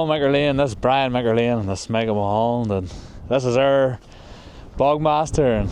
Hello McErlean, this is Brian McErlean and this is Megan Mulholland, and this is our Bogmaster. And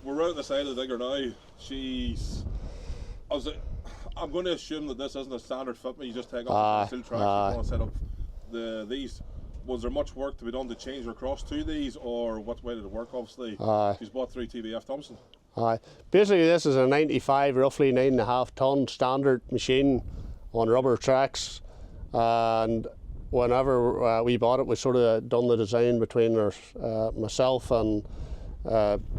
we're out the side of the digger now. I'm going to assume that this isn't a standard fit, but you just take off the steel tracks. You want to set up these. Was there much work to be done to change across to these, or what way did it work? Obviously, she's bought through TBF Thompson. Basically, this is a 95, roughly 9.5 ton standard machine on rubber tracks, and whenever we bought it, we sort of done the design between myself and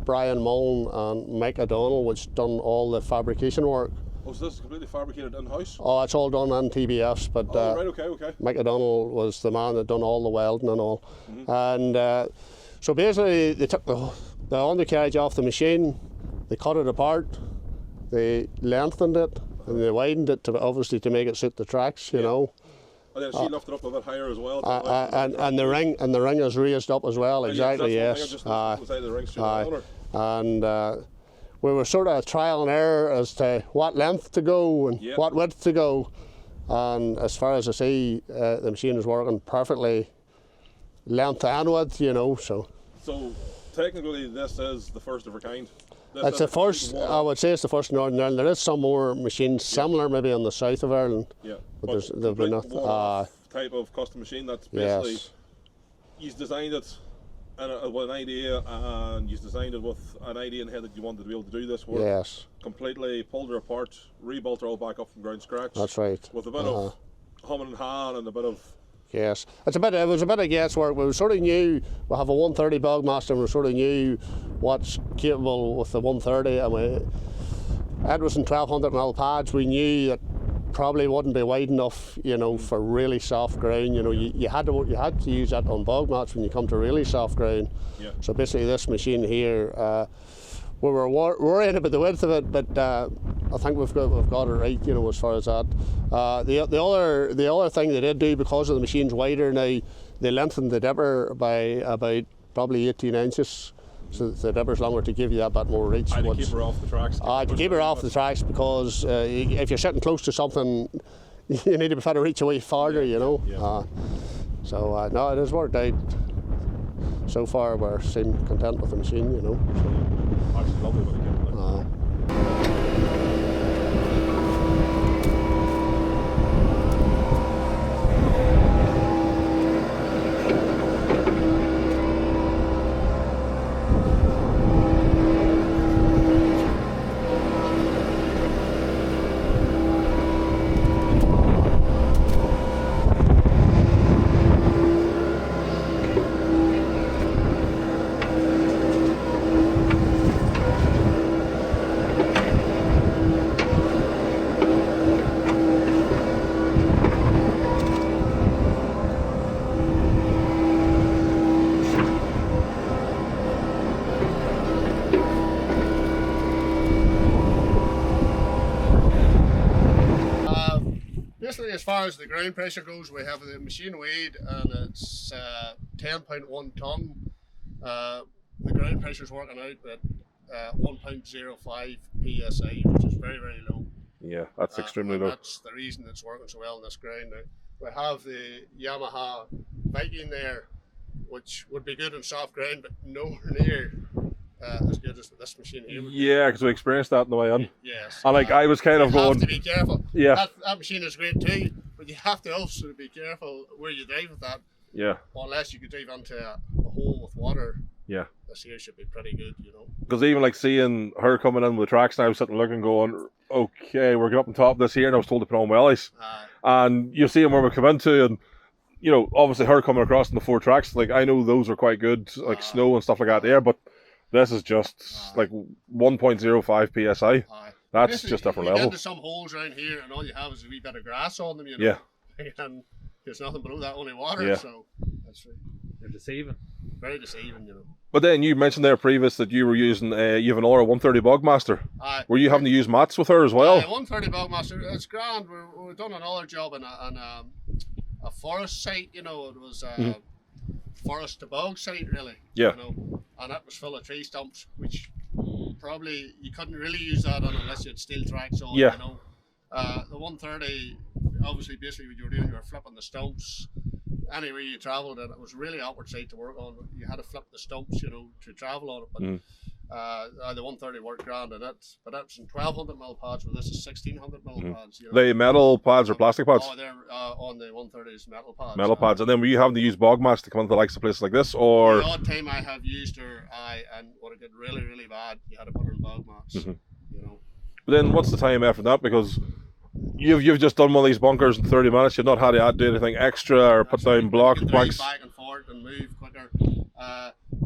Brian Mullen and Mike O'Donnell, which done all the fabrication work. Oh, so this is completely fabricated in-house? Oh, it's all done on TBFs, but right, okay. Mike O'Donnell was the man that done all the welding and all. And so basically they took the undercarriage off the machine, they cut it apart, they lengthened it, and they widened it to obviously to make it suit the tracks, you know. And then she lifted up a bit higher as well. And the ring is raised up as well. Exactly, yes. And we were sort of trial and error as to what length to go and what width to go. And as far as I see, the machine is working perfectly, length and width, you know. So technically, this is the first of her kind. It's the first. I would say it's the first in Northern Ireland. There is some more machines similar, maybe on the south of Ireland. Yeah, but there've been not type of custom machine that's basically you've designed it with an idea, and you've designed it with an idea in head that you wanted to be able to do this work. Yes. Completely pulled her apart, rebuilt her all back up from ground scratch. That's right. With a bit of humming and hawing and a bit of. Yes, it was a bit of guesswork. We sort of knew we have a 130 Bogmaster, and we sort of knew what's capable with the 130. And it was in 1200 mil pads. We knew that probably wouldn't be wide enough, you know, for really soft ground. You know, you had to use that on bog mats when you come to really soft ground. Yeah. So basically, this machine here, we were worried about the width of it, but I think we've got it right, you know, as far as that. The other thing they did do, because of the machine's wider now, they lengthened the dipper by about probably 18 inches. So the dipper's longer to give you that bit more reach. To keep her off the tracks. To keep her off the tracks, because if you're sitting close to something, you need to be trying to reach away farther, you know. Yeah. So no, it has worked out. So far, we're seem content with the machine, you know. So. Actually, lovely when it came out. Basically, as far as the ground pressure goes, we have the machine weighed and it's 10.1 ton. The ground pressure is working out at 1.05 psi, which is very, very low. Yeah, that's extremely low. That's the reason it's working so well in this ground. Now, we have the Yamaha Viking there, which would be good in soft ground, but nowhere near as good as this machine here. Yeah, because we experienced that in the way in. Yes. And I was kind of going. You have to be careful. Yeah. That machine is great too, but you have to also be careful where you drive with that. Yeah. Unless you could drive into a hole with water. Yeah. This here should be pretty good, Because even like seeing her coming in with the tracks, and I was sitting looking, going, okay, we're getting up on top of this here, and I was told to put on wellies. And you see them where we come into, and obviously her coming across in the 4 tracks, like I know those are quite good, like snow and stuff like that there, but this is just like 1.05 psi. That's just different level. You get into some holes around here, and all you have is a wee bit of grass on them, Yeah. And there's nothing below that, only water. So that's right. They're deceiving. Very deceiving, But then you mentioned there previous that you were using, you have an Aura 130 Bogmaster. Were you having to use mats with her as well? 130 Bogmaster, it's grand. We've done another job on a forest site, it was forest to bog site really. Yeah. And that was full of tree stumps, which probably you couldn't really use that on unless you had steel tracks on. Yeah. The 130, obviously, basically what you were doing, you were flipping the stumps. Anywhere you travelled, and it was really awkward site to work on. You had to flip the stumps, to travel on it. But the 130 worked grand, and but that's in 1200mm pads, where this is 1600mm pads. The metal pads or plastic pads? Oh, they're on the 130s metal pads. Metal pads, and then were you having to use Bogmaster to come into the likes of places like this, or? The odd time I have used her, and when it got really, really bad, you had to put her in Bogmats. But then what's the time after that? Because you've just done one of these bunkers in 30 minutes. You've not had to do anything extra or put down blocks, planks. Back and forth and move quicker.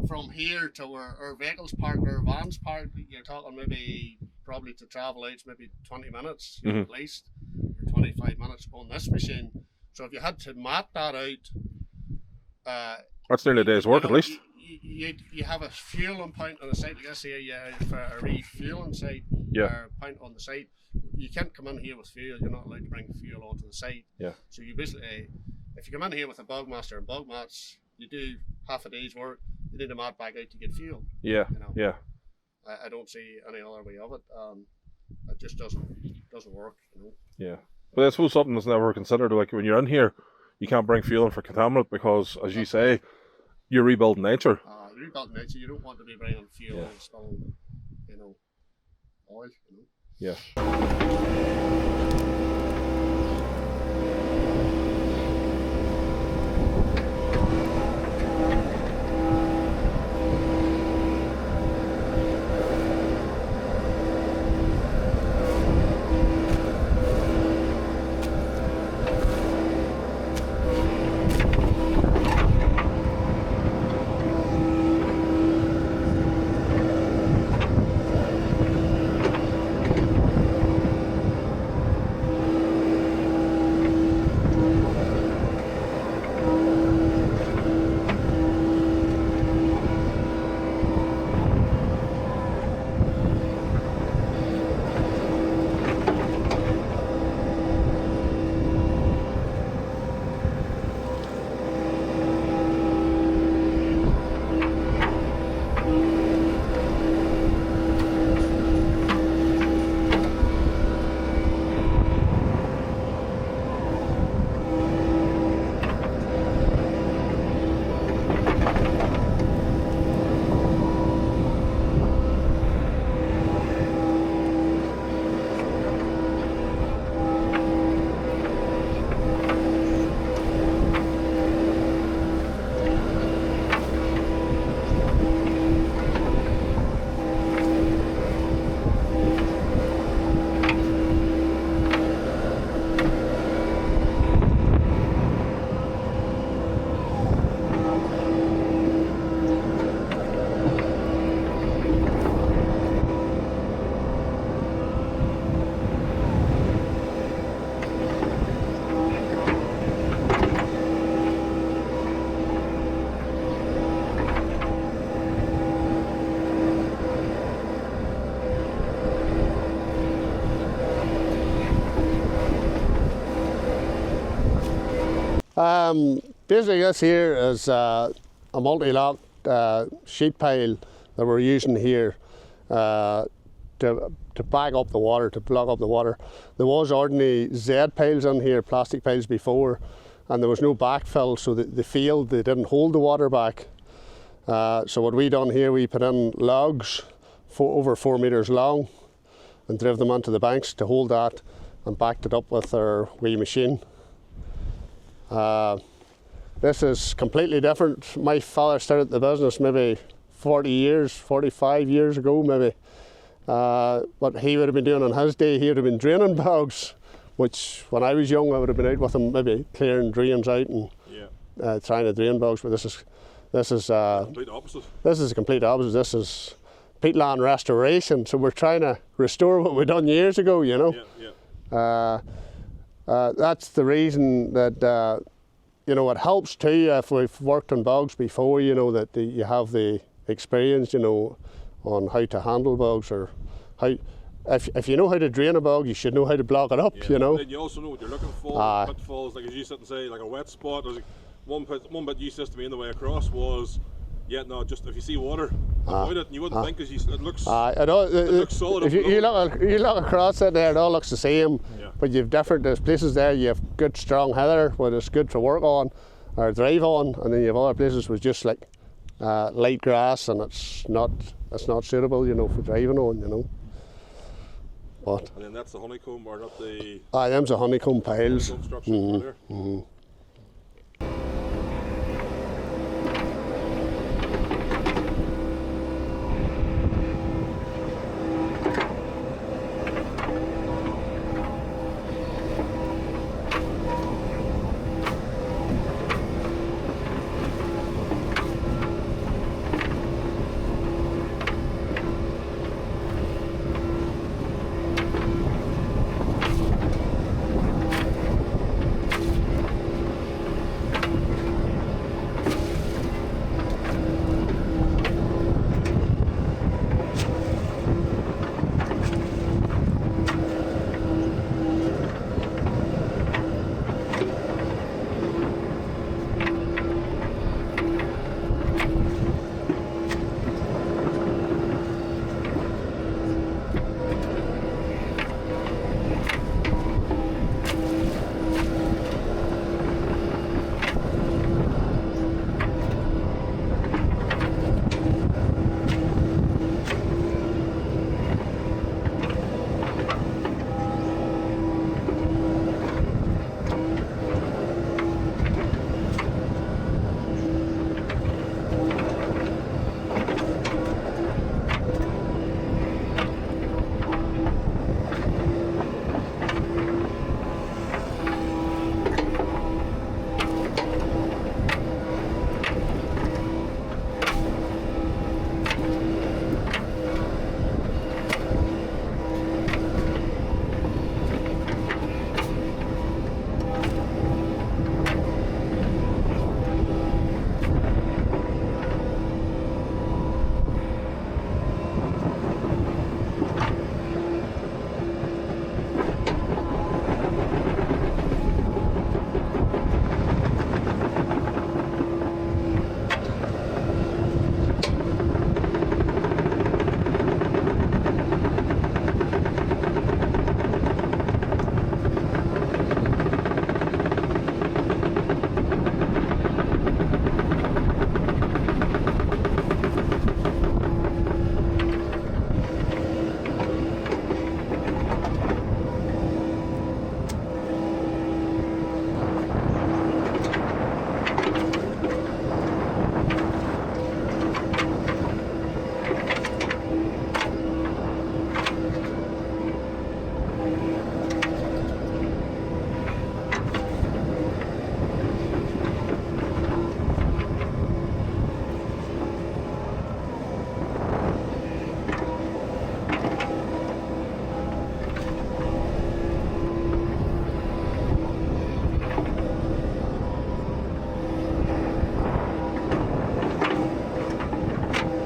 From here to where our vehicles park, our vans park, you're talking probably to travel out maybe 20 minutes at least, or 25 minutes on this machine. So if you had to mat that out, that's nearly a day's work at least. You have a fueling point on the site. I guess here you have a refueling site. Point on the site. You can't come in here with fuel. You're not allowed to bring fuel onto the site. Yeah. So you basically, if you come in here with a Bogmaster and Bogmats, you do half a day's work. You need to mat back out to get fuel. Yeah. Yeah. I don't see any other way of it. It just doesn't work. Yeah. But I suppose something that's never considered. Like when you're in here, you can't bring fuel in for contaminant because, as you say, you're rebuilding nature. You're rebuilding nature. You don't want to be bringing fuel and spilling, oil. Yeah. Basically this here is a multi-locked sheet pile that we're using here to to back up the water, to block up the water. There was ordinary Z piles in here, plastic piles before, and there was no backfill, so the field, they didn't hold the water back. So what we done here, we put in logs over 4 metres long and drove them onto the banks to hold that, and backed it up with our wee machine. This is completely different. My father started the business maybe 40 years, 45 years ago maybe. What he would have been doing on his day, he would have been draining bogs, which when I was young I would have been out with him maybe clearing drains out and trying to drain bogs, but this is complete opposite. This is a complete opposite. This is peatland restoration, so we're trying to restore what we done years ago, you know. That's the reason that you know, it helps too if we've worked on bogs before, you know, that you have the experience, you know, on how to handle bogs, or how, if you know how to drain a bog, you should know how to block it up, you know. And you also know what you're looking for. Pitfalls, like as you sit and say, like a wet spot. There's one bit you said to me on the way across was, no, just if you see water, avoid it. And you wouldn't think, because it looks solid. If you look across it there, it all looks the same. But you've there's places there you have good strong heather where it's good to work on or drive on, and then you have other places with just like light grass, and it's not suitable, you know, for driving on, you know. But and then that's the honeycomb, or not the? Them's the honeycomb piles. Honeycomb structure there.